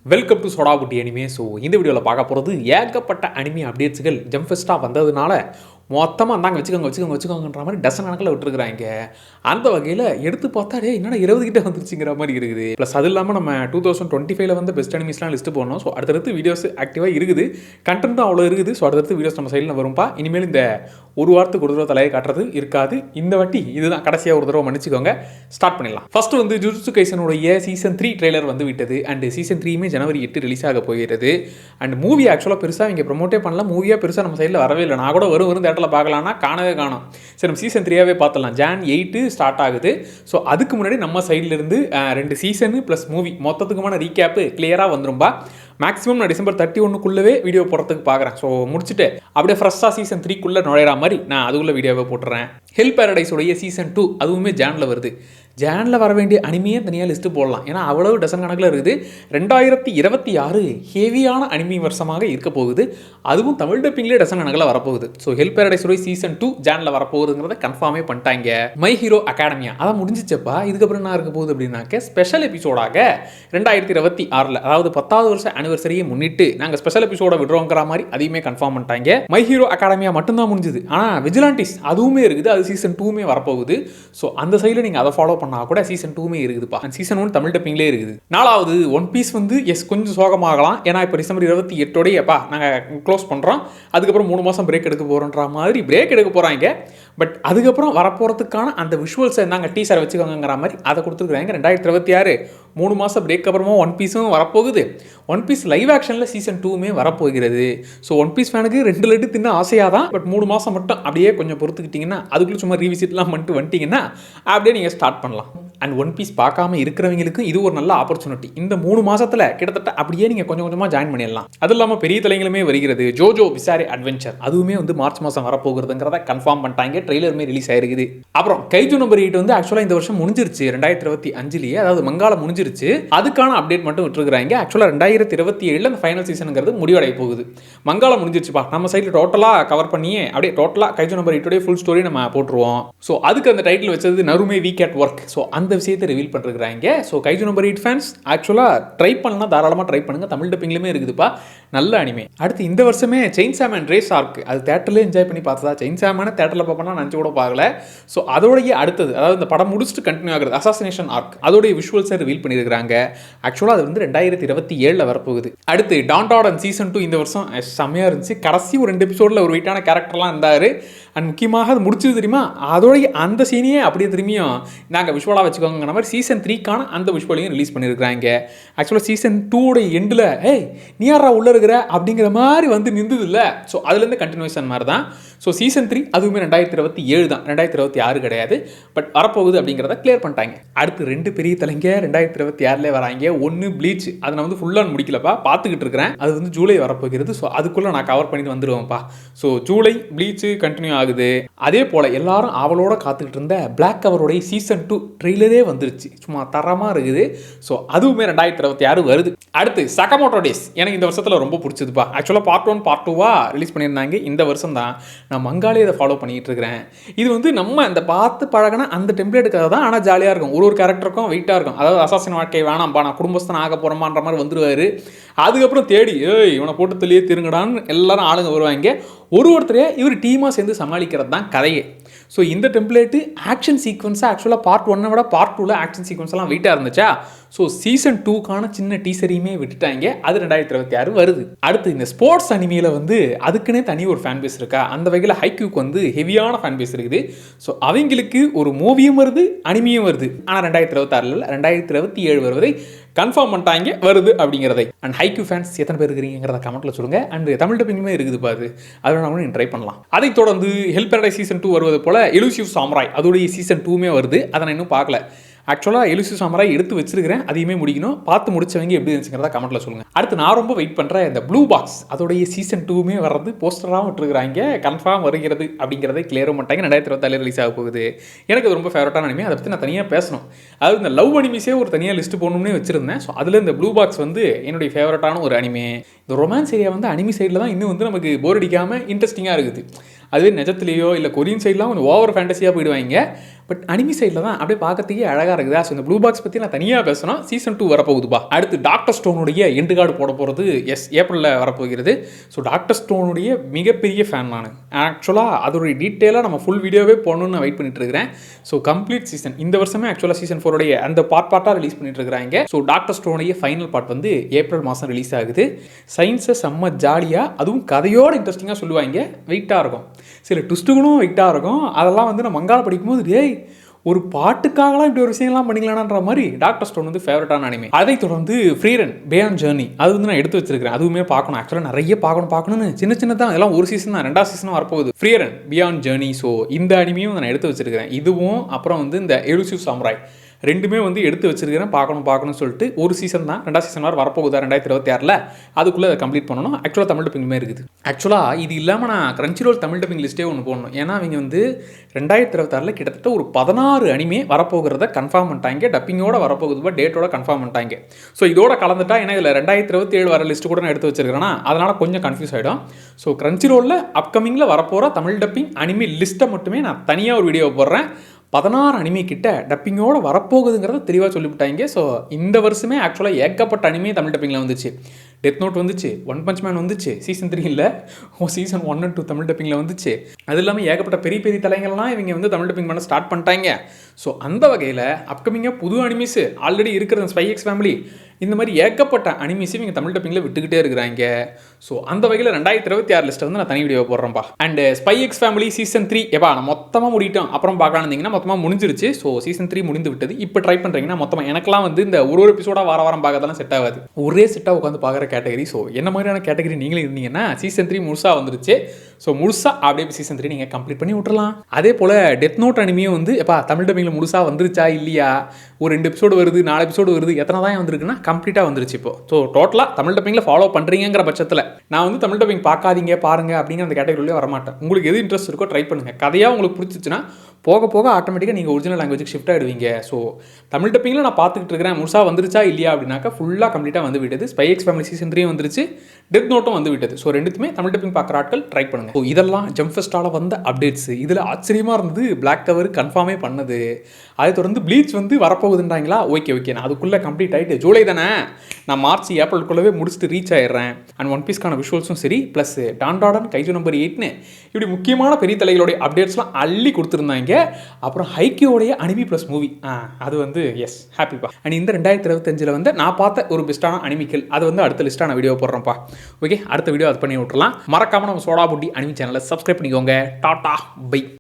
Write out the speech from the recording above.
Welcome to Sodabutti anime. So இந்த வீடியோவில் பார்க்க போகிறது ஏகப்பட்ட அனிமே அப்டேட்ஸுகள் ஜம்ஃபெஸ்ட்டாக வந்ததுனால மொத்தமாக அந்தாங்க வச்சுக்கோங்கன்ற மாதிரி டசன் கணக்கில் விட்டுருக்குறாங்க. அந்த வகையில் எடுத்து பார்த்தா என்னடா 20 கிட்ட வந்துருச்சுங்கிற மாதிரி இருக்குது. ப்ளஸ் அது இல்லாமல் நம்ம 2025 வந்து பெஸ்ட் அனிமீஸ்லாம் லிஸ்ட்டு போடணும். ஸோ அடுத்தடுத்து வீடியோஸ் ஆக்டிவாக இருக்குது, கண்டென்ட்டும் அவ்வளோ இருக்குது. ஸோ அடுத்தடுத்து வீடியோஸ் நம்ம சைடில் வரும்பா. இனிமேல் இந்த ஒரு வாரத்துக்கு ஒரு தடவை தலையை காட்டுறது இருக்காது. இந்த வாட்டி இதுதான் கடைசியாக ஒரு தடவை மன்னிச்சுக்கோங்க. ஸ்டார்ட் பண்ணிடலாம். ஃபர்ஸ்ட் வந்து ஜுஜுட்சு கைசனுடைய சீசன் 3 ட்ரெய்லர் வந்து விட்டது. அண்ட் சீசன் 3 ஜனவரி 8 ரிலீஸ் ஆக போகிறது. அண்ட் மூவி ஆக்சுவலாக பெருசாக இங்கே ப்ரொமோட்டே பண்ணல. மூவியாக பெருசாக நம்ம சைடில் வரவே இல்லை. நான் கூட வரும் தேட்டரில் பார்க்கலாம்னா காணவே காணும். சரி, நம்ம சீசன் 3 பார்த்துடலாம். Jan 8 ஸ்டார்ட் ஆகுது. ஸோ அதுக்கு முன்னாடி நம்ம சைட்லேருந்து 2 சீசனு ப்ளஸ் மூவி மொத்தத்துக்குமான ரீகேப்பு கிளியராக வந்துரும்பா. மேக்ஸிமம் நான் டிசம்பர் 31 வீடியோ போடுறதுக்கு பார்க்குறேன். ஸோ முடிச்சுட்டு அப்படியே ஃப்ரெஷ்ஷாக சீசன் 3 நுழையிற மாதிரி நான் அதுக்குள்ளே வீடியோவை போட்டுறேன். ஹெல் பேரடைஸோடைய சீசன் 2 அதுவுமே ஜானில் வருது. ஜானில் வர வேண்டிய அனிமையே தனியாக லிஸ்ட்டு போடலாம். ஏன்னா அவ்வளவு டசன் கணக்கில் இருக்குது. 2026 ஹெவியான அனிமி வருஷமாக இருக்க போகுது. அதுவும் தமிழ் டப்பிங்லேயே டசன் கணக்கில் வரப்போகுது. ஸோ ஹெல் பேரடைஸோடைய சீசன் 2 ஜானில் வரப்போகுதுங்கிறத கன்ஃபார்மே பண்ணிட்டாங்க. மை ஹீரோ அகாடமியா அதான் முடிஞ்சிச்சப்பா. இதுக்கப்புறம் என்ன இருக்க போகுது அப்படின்னாக்க ஸ்பெஷல் எபிசோடாக 2026 அதாவது 10வது வருஷம் ஆனிவர்சரியை முன்னிட்டு நாங்கள் ஸ்பெஷல் எபிசோட விடுறோங்கிற மாதிரி அதையுமே கன்ஃபார்ம் பண்ணிட்டாங்க. மை ஹீரோ அகாடமியா மட்டும்தான் முடிஞ்சுது. ஆனால் விஜிலாண்டிஸ் அதுவுமே இருக்குது. அது சீசன் 2 வரப்போகுது. ஸோ அந்த சைடில் நீங்கள் அதை ஃபாலோ பண்ணால் கூட சீசன் 2 இருக்குதுப்பா. சீசன் 1 தமிழ் டப்பிங்லேயே இருக்குது. 4வது ஒன் பீஸ் வந்து கொஞ்சம் சோகமாகலாம். ஏன்னா இப்போ டிசம்பர் 28 நாங்கள் க்ளோஸ் பண்ணுறோம். அதுக்கப்புறம் 3 மாதம் பிரேக் எடுக்க போகிறோன்ற மாதிரி பிரேக் எடுக்க போகிறாங்க. பட் அதுக்கப்புறம் வரப்போகிறதுக்கான அந்த விஷுவல்ஸை நாங்கள் டீசரை வச்சுக்கோங்கிற மாதிரி அதை கொடுத்துருக்குறாங்க. 2026 3 மாதம் பிரேக் அப்புறமா ஒன் பீஸும் வரப்போகுது. ஒன் பீஸ் லைவ் ஆக்ஷனில் சீசன் 2 வரப்போகிறது. ஸோ ஒன் பீஸ் ஃபேனுக்கு 2 லட்டு தின்ன ஆசையாக தான். பட் 3 மாதம் மட்டும் அப்படியே கொஞ்சம் பொறுத்துக்கிட்டிங்கன்னா அதுக்குள்ளே சும்மா ரீவிசிட்லாம் பண்ணிட்டு வந்துட்டிங்கன்னா அப்படியே நீங்கள் ஸ்டார்ட் பண்ணலாம். அண்ட் ஒன் பீஸ் பார்க்காம இருக்கிறவங்களுக்கும் இது ஒரு நல்ல ஆப்பர்ச்சுனிட்டி. இந்த 3 மாதத்தில் கிட்டத்தட்ட அப்படியே நீங்கள் கொஞ்சம் கொஞ்சமாக ஜாயின் பண்ணிடலாம். அது இல்லாமல் பெரிய தலைங்களுமே வருகிறது. ஜோஜோ பிசாரி அட்வென்ச்சர் அதுவுமே வந்து மார்ச் மாதம் வரப்போகிறதுங்கிறத கன்ஃபார்ம் பண்ணிட்டாங்க. ட்ரெய்லருமே ரிலீஸ் ஆயிருக்குது. அப்புறம் கைஜு நம்பர் 8 வந்து ஆக்சுவலாக இந்த வருஷம் முடிஞ்சிருச்சு. 2025 அதாவது மங்காளம் முடிஞ்சிருச்சு. அதுக்கான அப்டேட் மட்டும் விட்டுருக்காங்க. ஆக்சுவலாக 2027 அந்த ஃபைனல் சீசனுங்கிறது முடிவடைய போகுது. மங்காளம் முடிஞ்சிருச்சுப்பா. நம்ம சைடில் டோட்டலாக கவர் பண்ணி அப்படியே டோட்டலாக கைஜு நம்பர் 8 ஃபுல் ஸ்டோரி நம்ம போட்டுருவோம். ஸோ அதுக்கு அந்த டைட்டில் வச்சது நருமே வீக் அட் ஒர்க். ஸோ அந்த விஷயத்தை ரிவீல் பண்ணிருக்காங்க. ஸோ கைஜு நம்பர் 8 ஃபேன்ஸ் ஆக்சுவலாக ட்ரை பண்ணலாம், தாராளமாக ட்ரை பண்ணுங்க. தமிழ் டப்பிங்லேயுமே இருக்குதுப்பா, நல்ல அனிமே. அடுத்து இந்த வருஷமே செயின்சா மேன் ரேஸ் ஆர்க் அது தேட்டர்லேயே என்ஜாய் பண்ணி பார்த்ததா. செயின்சா மேனை தேட்டரில் பார்ப்போம்னா நினச்சி கூட பார்க்கல. ஸோ அதோடைய அடுத்தது அதாவது இந்த படம் முடிச்சுட்டு கண்டினியூ ஆகுறது அசாசினேஷன் ஆர்க் அதோடைய விஷுவல்ஸை ரிவீல் பண்ணியிருக்காங்க. ஆக்சுவலாக அது வந்து 2027 வரப்போகுது. அடுத்து டான்டாடன் சீசன் 2 இந்த வருஷம் செம்மையாக இருந்துச்சு. கடைசி ஒரு 2 எபிசோடில் ஒரு வெயிட்டான கேரக்டர்லாம் இருந்தார். அண்ட் முக்கியமாக அது முடிச்சது தெரியுமா, அதோடைய அந்த சீனையே அப்படியே திரும்பியும் நாங்கள் விஷுவலாக வச்சுக்கோங்கிற மாதிரி சீசன் 3 அந்த விஷுவலையும் ரிலீஸ் பண்ணியிருக்காங்க. ஆக்சுவலாக சீசன் 2 எண்டில் நீ யாரா உள்ளே இருக்கிற அப்படிங்கிற மாதிரி வந்து நின்றுது இல்லை. ஸோ அதுலேருந்து கண்டினியூஷன் மாதிரி தான். ஸோ சீசன் 3 அதுவுமே 2027 தான், 2026 கிடையாது. பட் வரப்போகுது அப்படிங்கிறத கிளியர் பண்ணிட்டாங்க. அடுத்து 2 பெரிய தலைங்க 2026 வராங்க. ஒன்று ப்ளீச், அதை நான் வந்து ஃபுல்லாக முடிக்கலப்பா, பார்த்துக்கிட்டு இருக்கிறேன். அது வந்து ஜூலை வரப்போகிறது. ஸோ அதுக்குள்ளே நான் கவர் பண்ணிட்டு வந்துடுவேன்ப்பா. ஸோ ஜூலை ப்ளீச் கண்டினியூ ஆகுது. அதே போல் எல்லாரும் அவளோட காத்துக்கிட்டு இருந்த பிளாக் கவரோடைய சீசன் 2 ட்ரெய்லரே வந்துருச்சு. சும்மா தரமாக இருக்குது. ஸோ அதுவுமே 2026 வருது. அடுத்து சகமோட்டோ டேஸ் எனக்கு இந்த வருஷத்தில் ரொம்ப பிடிச்சதுப்பா. ஆக்சுவலாக பார்ட் 1 பார்ட் 2 ரிலீஸ் பண்ணியிருந்தாங்க. இந்த வருஷம் தான் நான் மங்காலே இதை ஃபாலோ பண்ணிகிட்டு இருக்கிறேன். இது வந்து நம்ம இந்த பார்த்து பழகின அந்த டெம்ப்ளேட்டுக்காக தான். ஆனால் ஜாலியாக இருக்கும். ஒரு கேரக்டருக்கும் வெயிட்டாக இருக்கும். அதாவது அசாசின் வாழ்க்கை வேணாம்ப்பா, நான் குடும்பஸ்தன் ஆக போகிறோமான்ற மாதிரி வந்துடுவார். அதுக்கப்புறம் தேடி இவனை போட்டு தள்ளியே திருங்கடான்னு எல்லாரும் ஆளுங்க வருவாங்க. ஒருத்தரையே இவர் டீமாக சேர்ந்து சமாளிக்கிறது தான் கதையே. ஸோ இந்த டெம்ப்ளேட்டு ஆக்ஷன் சீக்வன்ஸாக ஆக்சுவலாக பார்ட் 1 விட பார்ட் 2 ஆக்ஷன் சீக்வன்ஸ்லாம் வெயிட்டாக இருந்துச்சா. ஸோ சீசன் 2 சின்ன டீசரையுமே விட்டுட்டாங்க. அது 2026 வருது. அடுத்து இந்த ஸ்போர்ட்ஸ் அனிமையில் வந்து அதுக்குன்னே தனி ஒரு ஃபேன் பேஸ் இருக்கா. அந்த வகையில் ஹைக்யூக்கு வந்து ஹெவியான ஃபேன் பேஸ் இருக்குது. ஸோ அவங்களுக்கு ஒரு மூவியும் வருது, அனிமையும் வருது. ஆனால் 2026 2027 வருவதை கன்ஃபார்ம் பண்ணிட்டாங்க வருது அப்படிங்கிறதை. அண்ட் ஹைக்யூ ஃபேன்ஸ் எத்தனை பேர் இருக்கிறீங்கிறத கமெண்ட்டில் சொல்லுங்கள். அண்ட் தமிழ் டப்பிங்குமே இருக்குது பாரு, அதில் நான் நீங்கள் ட்ரை பண்ணலாம். அதைத் தொடர்ந்து ஹெல் பேரடைஸ் சீசன் 2 வருவது போல் எலுசிவ் சாம்ராய் அதோடைய சீசன் 2 வருது. அதை நான் இன்னும் பார்க்கல. ஆக்சுவலாக எலுசிவ் சாம்ராய் எடுத்து வச்சிருக்கிறேன். அதையுமே முடிக்கணும். பார்த்து முடிச்சவங்க எப்படி இருந்துச்சுங்கிறத கமெண்ட்டில் சொல்லுங்கள். அடுத்து நான் ரொம்ப வெயிட் பண்ணுறேன் இந்த ப்ளூ பாக்ஸ் அதோடைய சீசன் 2 வர்றது போஸ்டராகவும் விட்டுருக்காங்க. கன்ஃபார்ம் வருகிறது அப்படிங்கிறதை கிளியரும் பண்ணிட்டாங்க. 2026 ரிலீஸ் ஆக போகுது. எனக்கு அது ரொம்ப ஃபேவரட்டான அனிமே. அதை பற்றி நான் தனியாக பேசணும். அதாவது இந்த லவ் அனிமீஸே ஒரு தனியாக லிஸ்ட்டு போகணும்னே வச்சுருந்தேன். ஸோ அதில் இந்த ப்ளூ பாக்ஸ் வந்து என்னுடைய ஃபேவரட்டான ஒரு அனிமே. இந்த ரொமான்ஸ் ஏரியா வந்து அனிமி சைடில் தான் இன்னும் வந்து நமக்கு போர் அடிக்காமல் இன்ட்ரெஸ்டிங்காக இருக்குது. அதுவே நிஜத்துலேயோ இல்லை கொரியன் சைட்லாம் கொஞ்சம் ஓவர் ஃபேண்டஸியாக போயிடுவாங்க. பட் அனிமி சைடில் தான் அப்படியே பார்க்கறதுக்கே அழகாக இருக்குதா. ஸோ இந்த ப்ளூ பாக்ஸ் பற்றி நான் தனியாக பேசணும். சீசன் 2 வரப்போகுதுப்பா. அடுத்து டாக்டர் ஸ்டோனுடைய எண்டு கார்டு போட போகிறது ஏப்ரலில் வரப்போகிறது. ஸோ டாக்டர் ஸ்டோனுடைய மிகப்பெரிய ஃபேன் நான். ஆக்சுவலாக அதோடைய டீட்டெயிலாக நம்ம ஃபுல் வீடியோவே போடணும்னு நான் வெயிட் பண்ணிட்டு இருக்கிறேன். ஸோ கம்ப்ளீட் சீசன் இந்த வருஷமே ஆக்சுவலாக சீசன் 4 அந்த பார்ட்டாக ரிலீஸ் பண்ணிட்டு இருக்கிறாங்க. ஸோ டாக்டர் ஸ்டோனுடைய ஃபைனல் பார்ட் வந்து ஏப்ரல் மாதம் ரிலீஸ் ஆகுது. சயின்ஸை செம்ம ஜாலியாக அதுவும் கதையோடு இன்ட்ரெஸ்டிங்காக சொல்லுவாங்க. வெயிட்டாக இருக்கும், சில ட்விஸ்ட்டுகளும் வெயிட்டாக இருக்கும். அதெல்லாம் வந்து நான் மங்காள படிக்கும்போது டேய் ஒரு பாட்டுக்காகலாம் இப்படி ஒரு விஷயம்லாம் பண்ணிக்கலான்ற மாதிரி டாக்டர் ஸ்டோன் வந்து ஃபேவரட்டான அனிமே. அதை தொடர்ந்து ஃப்ரீ ரன் பியாண்ட் ஜர்னி அது வந்து நான் எடுத்து வச்சிருக்கிறேன். அதுவுமே பார்க்கணும். ஆக்சுவலாக நிறைய பார்க்கணும்னு சின்ன தான் எல்லாம் ஒரு சீசன் தான், 2வது சீசனும் வரப்போகுது. Free run beyond journey. So இந்த அனிமையும் நான் எடுத்து வச்சிருக்கிறேன். இதுவும் அப்புறம் வந்து இந்த எலுசிவ் சாமுராய் ரெண்டுமே வந்து எடுத்து வச்சிருக்கிறேன். பார்க்கணும்னு சொல்லிட்டு ஒரு சீசன் தான், 2வது சீசன் வர வரப்போகுதா 2026 அதுக்குள்ளே அதை கம்ப்ளீட் பண்ணணும். ஆக்சுவலாக தமிழ் டப்பிங்குமே இருக்குது. ஆக்சுவலாக இது இல்லாமல் நான் கிரன்ச்சி ரோல் தமிழ் டப்பிங் லிஸ்ட்டே ஒன்று போடணும். ஏன்னா அவங்க வந்து 2026 கிட்டத்தட்ட ஒரு 16 அனிமே வரப்போகிறத கன்ஃபார்ம் பண்ணிட்டாங்க. டப்பிங்கோட வரப்போகுது, டேட்டோட கன்ஃபார்ம் பண்ணிட்டாங்க. ஸோ இதோட கலந்துட்டா ஏன்னா இதில் 2027 வர லிஸ்ட்டு கூட நான் எடுத்து வச்சிருக்கிறேன்னா அதனால் கொஞ்சம் கன்ஃபியூஸ் ஆகிடும். ஸோ கிரன்ச்சி ரோலில் அப்கமிங்கில் வரப்போகிற தமிழ் டப்பிங் அனிமே லிஸ்ட்டை மட்டுமே நான் தனியாக ஒரு வீடியோ போடுறேன். 16 அனிமே கிட்ட டப்பிங்கோடு வரப்போகுதுங்கிறத தெளிவாக சொல்லிவிட்டாங்க. ஸோ இந்த வருஷமே ஆக்சுவலாக ஏகப்பட்ட அனிமே தமிழ் டப்பிங்கில் வந்துச்சு. டெத் நோட் வந்துச்சு, ஒன் பஞ்ச் மேன் வந்துச்சு, சீசன் 3 இல்லை சீசன் 1 and 2 தமிழ் டப்பிங்கில் வந்துச்சு. அது இல்லாமல் ஏகப்பட்ட பெரிய தலைங்கள்லாம் இவங்க வந்து தமிழ் டப்பிங் பண்ண ஸ்டார்ட் பண்ணிட்டாங்க. ஸோ அந்த வகையில் அப்கமிங்காக புது அனிமீஸு ஆல்ரெடி இருக்கிற ஸ்பை எக்ஸ் ஃபேமிலி இந்த மாதிரி ஏகப்பட்ட அனிமீஸு இவங்க தமிழ் டப்பிங்கில் விட்டுக்கிட்டே இருக்கிறாங்க. ஸோ அந்த வகையில் 2026 லிஸ்ட்டை வந்து நான் தனி வீடியோ போடுறேன்ப்பா. And spy X family season 3 நான் மொத்தமாக முடிட்டோம். அப்புறம் பார்க்கலான்னு மொத்தமாக முடிஞ்சிருச்சு. ஸோ சீசன் 3 முடிந்து விட்டது. இப்போ ட்ரை பண்ணுறீங்கன்னா மொத்தமாக எனக்குலாம் வந்து இந்த ஒரு எபிசோடாக வாரம் பார்க்கறதெல்லாம் செட் ஆகாது. ஒரே செட்டாக உட்காந்து பார்க்குற கேட்டகரி. ஸோ என்ன மாதிரியான கேட்டகரி நீங்களும் இருந்தீங்கன்னா சீசன் 3 முழுசாக வந்துருச்சு. ஸோ முழுசாக அப்படியே சீசன் 3 நீங்கள் கம்ப்ளீட் பண்ணி விட்டுறலாம். அதே போல் டெத் நோட் அனிமையும் வந்து தமிழ் டப்பிங்கில் முழுசாக வந்துருச்சா இல்லையா, ஒரு 2 எபிசோடு வருது, 4 எபிசோடு வருது, எத்தனை தான் வந்திருக்குன்னா கம்ப்ளீட்டாக வந்துருச்சு இப்போ. ஸோ டோட்டலாக தமிழ் டப்பிங்கில் ஃபாலோ பண்ணுறீங்கிற பட்சத்தில் நான் வந்து தமிழ் டப்பிங் பார்க்காதீங்க பாருங்க அப்படிங்கிற அந்த கேட்டகரியிலே வரமாட்டேன். உங்களுக்கு எது இன்ட்ரெஸ்ட் இருக்கோ ட்ரை பண்ணுங்கள். கதையாக உங்களுக்கு பிடிச்சிச்சுன்னா போக ஆட்டோமேட்டிக்காக நீங்கள் ஒரிஜினல் லாங்குவேஜுக்கு ஷிஃப்ட் ஆகிடுவீங்க. ஸோ தமிழ் டப்பிங்கில் நான் பார்த்துக்கிட்டு இருக்கிறேன். முழுசாக வந்துருச்சா இல்லையா அப்படின்னாக்கா ஃபுல்லாக கம்ப்ளீட்டாக வந்து விட்டது. ஸ்பை எக்ஸ் ஃபேமிலி சீசன் 3 வந்துருச்சு, டெத் நோட்டும் வந்து விட்டது. ஸோ ரெண்டுத்துமே தமிழ் டப்பிங் பார்க்குற ஆட்கள் ட்ரை பண்ணுங்கள். ஸோ இதெல்லாம் ஜம்ப் ஃபெஸ்ட்டால் வந்த அப்டேட்ஸ். இதில் ஆச்சரியமாக இருந்தது பிளாக் கவர் கன்ஃபார்மே பண்ணது. அதை தொடர்ந்து ப்ளீச் வந்து வரப்போகுதுன்றாங்களா. ஓகே நான் அதுக்குள்ளே கம்ப்ளீட் ஆகிட்டு ஜூலை தானே, நான் மார்ச் ஏப்ரலுக்குள்ளவே முடிச்சுட்டு ரீச் ஆயிடுறேன். அண்ட் ஒன் பீஸ்க்கான விஷுவல்ஸும் சரி, ப்ளஸ் டான்டாடன் கைஜு நம்பர் 8 இப்படி முக்கியமான பெரிய தலைகளுடைய அப்டேட்ஸ்லாம் அள்ளி கொடுத்துருந்தாங்க. அப்புறம் ஹைக்கியோடைய அனிமி ப்ளஸ் மூவி அது வந்து ஹாப்பிப்பா. அண்ட் இந்த 2025 வந்து நான் பார்த்த ஒரு பெஸ்ட்டான அனிமிக்கல் அது வந்து அடுத்த லிஸ்ட்டாக நான் வீடியோ போடுறேன்ப்பா. ஓகே, அடுத்த வீடியோ அது பண்ணி விட்டுறலாம். மறக்காமல் நம்ம சோடா புட்டி அனிமி சேனலை சப்ஸ்கிரைப் பண்ணிக்கோங்க. Tata bye.